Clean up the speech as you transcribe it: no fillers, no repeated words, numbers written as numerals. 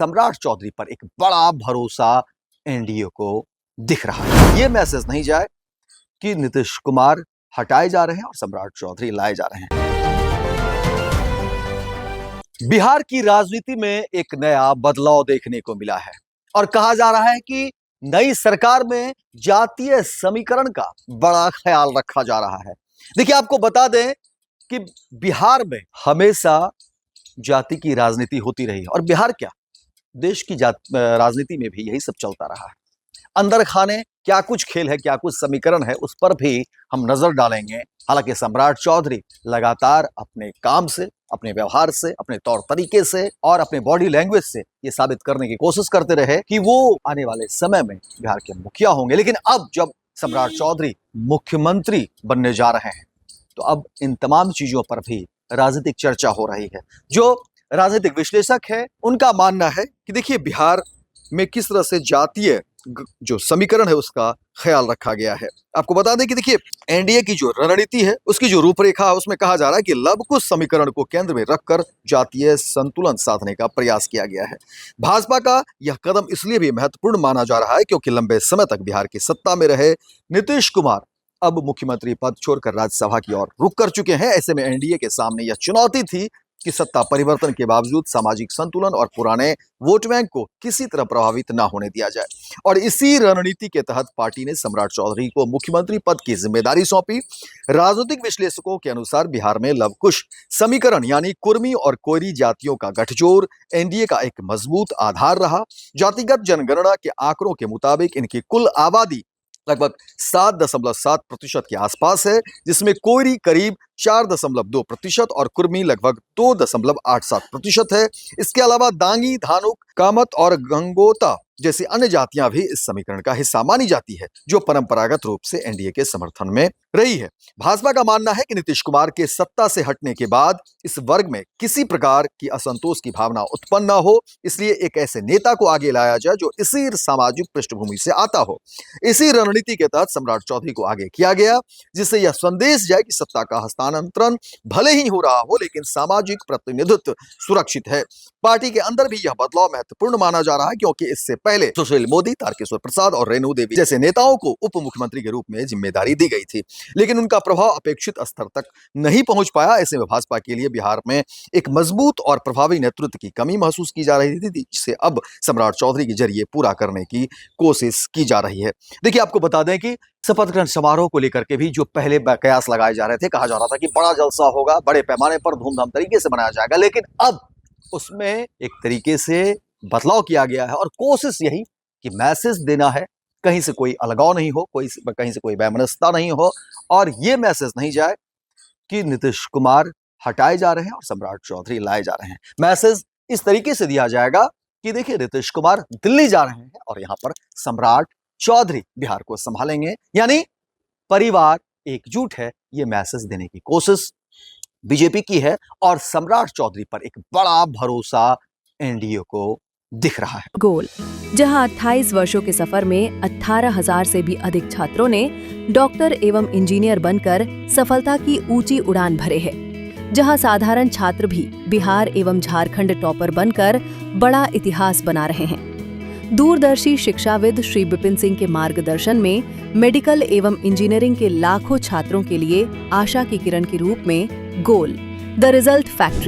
सम्राट चौधरी पर एक बड़ा भरोसा एनडीए को दिख रहा है। ये मैसेज नहीं जाए कि नीतीश कुमार हटाए जा रहे हैं और सम्राट चौधरी लाए जा रहे हैं। बिहार की राजनीति में एक नया बदलाव देखने को मिला है और कहा जा रहा है कि नई सरकार में जातीय समीकरण का बड़ा ख्याल रखा जा रहा है। देखिए, आपको बता दें कि बिहार में हमेशा जाति की राजनीति होती रही है और बिहार क्या, देश की राजनीति में भी यही सब चलता रहा है। अंदर खाने क्या कुछ खेल है, क्या कुछ समीकरण है, उस पर भी हम नजर डालेंगे। हालांकि सम्राट चौधरी लगातार अपने काम से, अपने व्यवहार से, अपने तौर तरीके से और अपने बॉडी लैंग्वेज से ये साबित करने की कोशिश करते रहे कि वो आने वाले समय में बिहार के मुखिया होंगे। लेकिन अब जब सम्राट चौधरी मुख्यमंत्री बनने जा रहे हैं तो अब इन तमाम चीजों पर भी राजनीतिक चर्चा हो रही है। जो राजनीतिक विश्लेषक है उनका मानना है कि देखिए, बिहार में किस तरह से जातीय जो समीकरण है उसका ख्याल रखा गया है। आपको बता दें कि देखिए, एनडीए की जो रणनीति है उसकी जो रूपरेखा है उसमें कहा जा रहा है कि लवकुश समीकरण को केंद्र में रखकर जातीय संतुलन साधने का प्रयास किया गया है। भाजपा का यह कदम इसलिए भी महत्वपूर्ण माना जा रहा है क्योंकि लंबे समय तक बिहार की सत्ता में रहे नीतीश कुमार अब मुख्यमंत्री पद छोड़कर राज्यसभा की ओर रुख कर चुके हैं। ऐसे में एनडीए के सामने यह चुनौती थी कि सत्ता परिवर्तन के बावजूद सामाजिक संतुलन और पुराने वोट बैंक को किसी तरह प्रभावित ना होने दिया जाए। और इसी रणनीति के तहत पार्टी ने सम्राट चौधरी को मुख्यमंत्री पद की जिम्मेदारी सौंपी। राजनीतिक विश्लेषकों के अनुसार बिहार में लवकुश समीकरण यानी कुर्मी और कोयरी जातियों का गठजोड़ एनडीए का एक मजबूत आधार रहा। जातिगत जनगणना के आंकड़ों के मुताबिक इनकी कुल आबादी लगभग 7.7% के आसपास है, जिसमें कोयरी करीब 4.2% और कुर्मी लगभग 2.87% है। इसके अलावा दांगी, धानुक, कामत और गंगोता जैसी अन्य जातियां भी इस समीकरण का हिस्सा मानी जाती है, जो परंपरागत रूप से एनडीए के समर्थन में रही है। भाजपा का मानना है कि नीतीश कुमार के सत्ता से हटने के बाद इस वर्ग में किसी प्रकार की असंतोष की भावना उत्पन्न न हो, इसलिए एक ऐसे नेता को आगे लाया जाए जो इसी सामाजिक पृष्ठभूमि से आता हो। इसी रणनीति के तहत सम्राट चौधरी को आगे किया गया, जिससे यह संदेश जाए कि सत्ता का हस्तांतरण भले ही हो रहा हो लेकिन सामाजिक प्रतिनिधित्व सुरक्षित है। पार्टी के अंदर भी यह बदलाव महत्वपूर्ण माना जा रहा है क्योंकि इससे पहले सुशील मोदी, तारकिशोर प्रसाद और रेणु देवी जैसे नेताओं को उप मुख्यमंत्री के रूप में जिम्मेदारी दी गई थी, लेकिन उनका प्रभाव अपेक्षित स्तर तक नहीं पहुंच पाया। ऐसे में भाजपा के लिए बिहार में एक मजबूत और प्रभावी नेतृत्व की कमी महसूस की जा रही थी, जिसे अब सम्राट चौधरी के जरिए पूरा करने की कोशिश की जा रही है। देखिए, आपको बता दें कि शपथ ग्रहण समारोह को लेकर के भी जो पहले कयास लगाए जा रहे थे, कहा जा रहा था कि बड़ा जलसा होगा, बड़े पैमाने पर धूमधाम तरीके से मनाया जाएगा, लेकिन अब उसमें एक तरीके से बदलाव किया गया है और कोशिश यही कि मैसेज देना है, कहीं से कोई अलगाव नहीं हो, कहीं से कोई वैमनस्यता नहीं हो और ये मैसेज नहीं जाए कि नीतीश कुमार हटाए जा रहे हैं और सम्राट चौधरी लाए जा रहे हैं। मैसेज इस तरीके से दिया जाएगा कि देखिए, नीतीश कुमार दिल्ली जा रहे हैं और यहां पर सम्राट चौधरी बिहार को संभालेंगे, यानी परिवार एकजुट है। ये मैसेज देने की कोशिश बीजेपी की है और सम्राट चौधरी पर एक बड़ा भरोसा एनडीए को दिख रहा है। गोल, जहां 28 वर्षों के सफर में 18,000 से भी अधिक छात्रों ने डॉक्टर एवं इंजीनियर बनकर सफलता की ऊंची उड़ान भरे हैं, जहां साधारण छात्र भी बिहार एवं झारखंड टॉपर बनकर बड़ा इतिहास बना रहे हैं। दूरदर्शी शिक्षाविद श्री विपिन सिंह के मार्गदर्शन में मेडिकल एवं इंजीनियरिंग के लाखों छात्रों के लिए आशा की किरण के रूप में गोल, द रिजल्ट फैक्ट्री